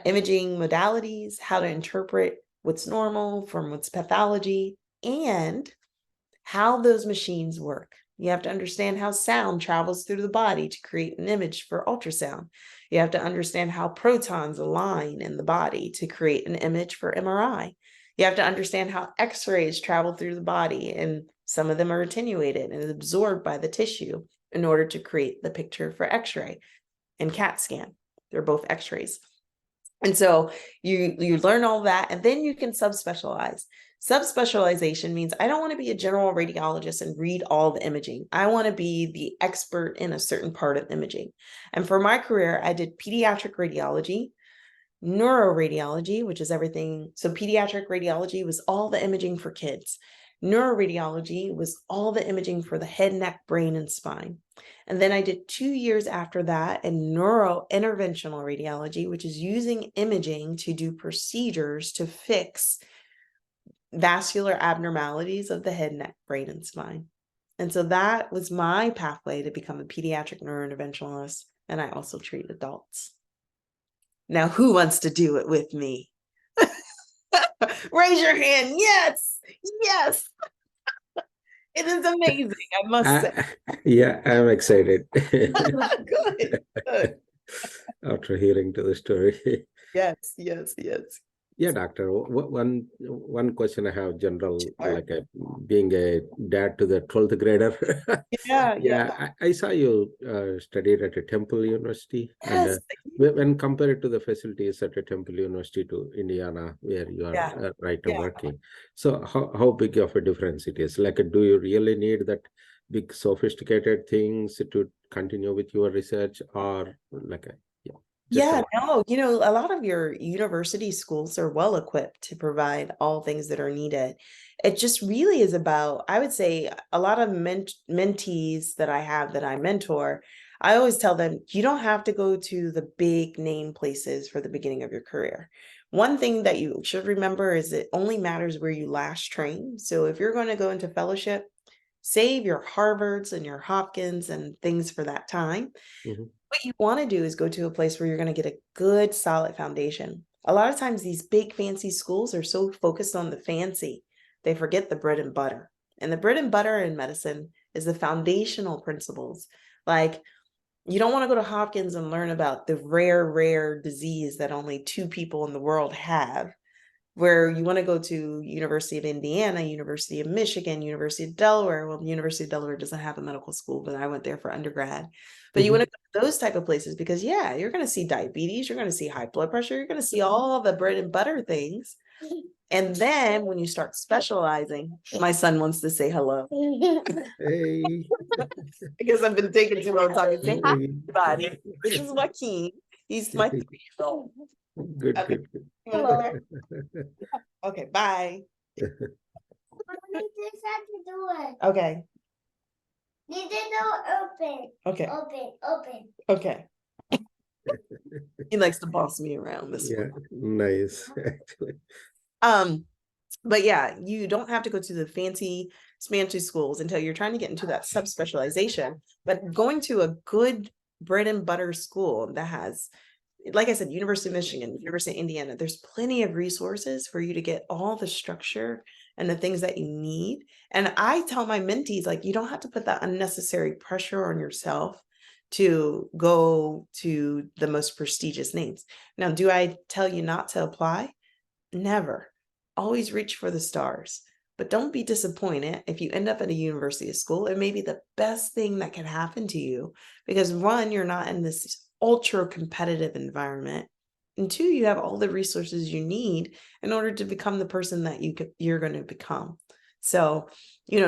imaging modalities, how to interpret what's normal from what's pathology, and how those machines work. You have to understand how sound travels through the body to create an image for ultrasound. You have to understand how protons align in the body to create an image for MRI. You have to understand how x-rays travel through the body, and some of them are attenuated and absorbed by the tissue in order to create the picture for x-ray and CAT scan. They're both x-rays. And so you learn all that, and then you can subspecialize. Subspecialization means I don't want to be a general radiologist and read all the imaging. I want to be the expert in a certain part of imaging. And for my career, I did pediatric radiology, neuroradiology, which is everything. So pediatric radiology was all the imaging for kids. Neuroradiology was all the imaging for the head, neck, brain, and spine. And then I did 2 years after that in interventional radiology, which is using imaging to do procedures to fix vascular abnormalities of the head, neck, brain, and spine. And so that was my pathway to become a pediatric neurointerventionalist. And I also treat adults. Now, who wants to do it with me? Raise your hand. Yes, yes. It is amazing, I must say. Yeah, I'm excited. Good, good. After hearing to the story. Yes, yes, yes. Yeah, doctor. One question I have general, Sure. like being a dad to the 12th grader. Yeah. I saw you studied at a Temple University, Yes. and when compared to the facilities at a Temple University to Indiana, where you are Yeah. right now working, so how big of a difference it is? Like, do you really need that big sophisticated things to continue with your research, or like Yeah, no, a lot of your university schools are well equipped to provide all things that are needed. It just really is about, I would say, a lot of mentees that I have that I mentor, I always tell them, you don't have to go to the big name places for the beginning of your career. One thing that you should remember is it only matters where you last trained. So if you're going to go into fellowship, save your Harvards and your Hopkins and things for that time. Mm-hmm. What you want to do is go to a place where you're going to get a good, solid foundation. A lot of times these big fancy schools are so focused on the fancy, they forget the bread and butter. And the bread and butter in medicine is the foundational principles. Like, you don't want to go to Hopkins and learn about the rare disease that only 2 people in the world have. Where you want to go to University of Indiana, University of Michigan, University of Delaware. Well, the University of Delaware doesn't have a medical school, but I went there for undergrad. But you want to go to those type of places because, yeah, you're going to see diabetes, you're going to see high blood pressure, you're going to see all the bread and butter things. And then when you start specializing, my son wants to say hello. Hey. I guess I've been taking too long talking. Say hi, everybody. This is Joaquin. He's my 3-year-old. Good, Okay. good, good. You want to go there? Okay, bye. You just have to do it. Okay. You did not open. Okay. Open. Okay. He likes to boss me around this Yeah, nice. Actually. But yeah, you don't have to go to the fancy smancy schools until you're trying to get into that subspecialization. But going to a good bread and butter school that has, like I said, University of Michigan, University of Indiana, there's plenty of resources for you to get all the structure and the things that you need. And I tell my mentees, like, you don't have to put that unnecessary pressure on yourself to go to the most prestigious names. Now, do I tell you not to apply? Never. Always reach for the stars. But don't be disappointed if you end up at a university school. It may be the best thing that can happen to you because one, you're not in this ultra competitive environment. And two, you have all the resources you need in order to become the person that you're going to become. So,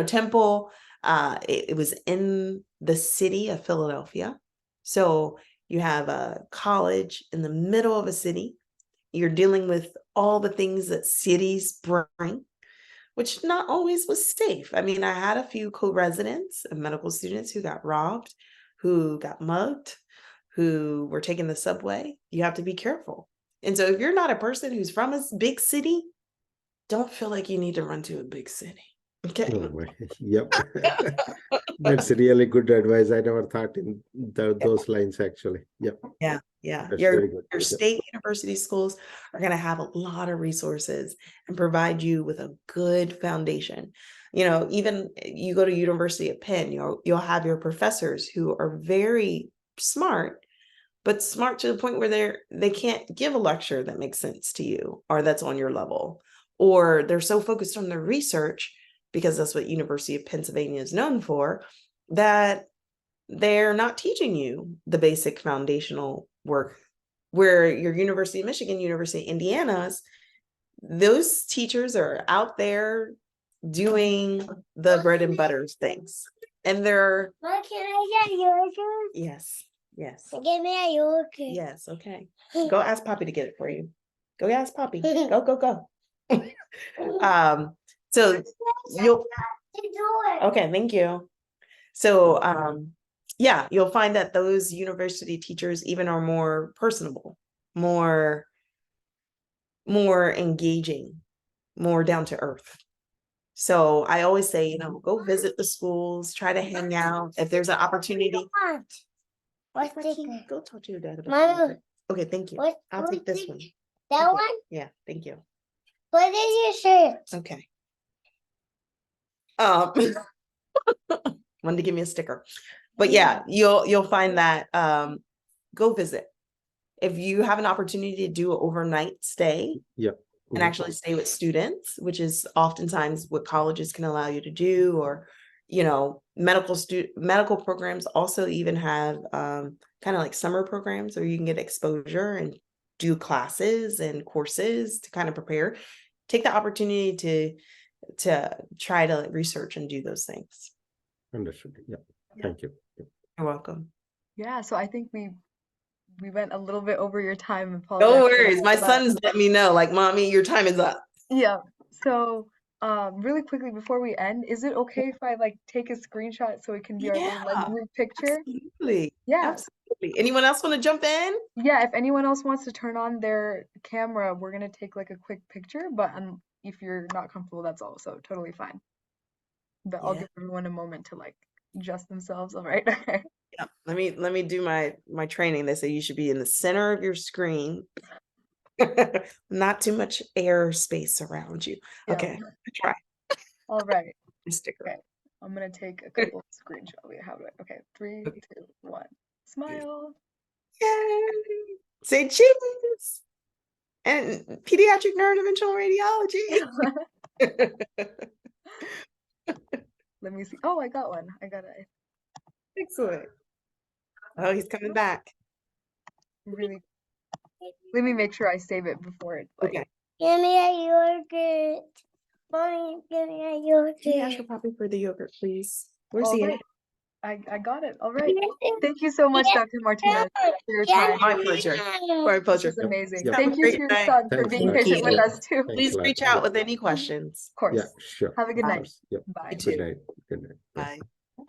Temple, it was in the city of Philadelphia. So you have a college in the middle of a city. You're dealing with all the things that cities bring, which not always was safe. I mean, I had a few co-residents and medical students who got robbed, who got mugged, who were taking the subway. You have to be careful. And so if you're not a person who's from a big city, don't feel like you need to run to a big city. Okay. Oh my, yep. That's really good advice. I never thought in those lines actually. Yep. Yeah. That's very good. Your state university schools are going to have a lot of resources and provide you with a good foundation. Even you go to University of Penn, you'll have your professors who are very smart, but smart to the point where they can't give a lecture that makes sense to you or that's on your level, or they're so focused on their research because that's what University of Pennsylvania is known for, that they're not teaching you the basic foundational work. Where your University of Michigan, University of Indiana's, those teachers are out there doing the bread and butter things. And they're... Mom, can I get yogurt? Yes. Give me a yogurt. Yes, okay. Go ask Poppy to get it for you. Go ask Poppy. Go. So you'll... Okay, thank you. So, you'll find that those university teachers even are more personable, more engaging, more down to earth. So I always say, go visit the schools, try to hang out. If there's an opportunity, go talk to your dad about it. Okay, thank you. I'll take this one. That one? Yeah, thank you. What is your shirt? Okay. Wanted to give me a sticker. But yeah, you'll find that go visit. If you have an opportunity to do an overnight stay, and actually stay with students, which is oftentimes what colleges can allow you to do, or medical programs also even have kind of like summer programs where you can get exposure and do classes and courses to kind of prepare. Take the opportunity to try to research and do those things. Understood. Yeah. Thank you. You're welcome. Yeah, so I think we went a little bit over your time. No worries. My son's let me know, like, Mommy, your time is up. Yeah. So really quickly before we end, is it okay if I take a screenshot so it can be our little group picture? Absolutely. Yeah. Absolutely. Anyone else want to jump in? Yeah, if anyone else wants to turn on their camera, we're gonna take a quick picture, but if you're not comfortable, that's also totally fine. But I'll give everyone a moment to adjust themselves. All right. Yeah. Let me do my training. They say you should be in the center of your screen. Not too much air space around you. Yeah. Okay. Try. All right. Sticker. Okay. I'm gonna take a couple of screenshots. We have it. Okay. 3, 2, 1. Smile. Yay. Say cheese. And pediatric neurointerventional radiology. Let me see. Oh, I got one. I got it. Excellent. Oh, he's coming back. Really. Let me make sure I save it before it. Okay. Give me a yogurt. Mommy, give me a yogurt. Can you ask your Poppy for the yogurt, please? Where's he at? I got it. All right. Thank you so much, Dr. Martinez, for your time. My pleasure. My pleasure. This is amazing. Yep. Thank you to your son for being patient with us too. Please reach out with any questions. Of course. Yeah, sure. Have a good night. Yep. Bye. Good night. Good night. Bye.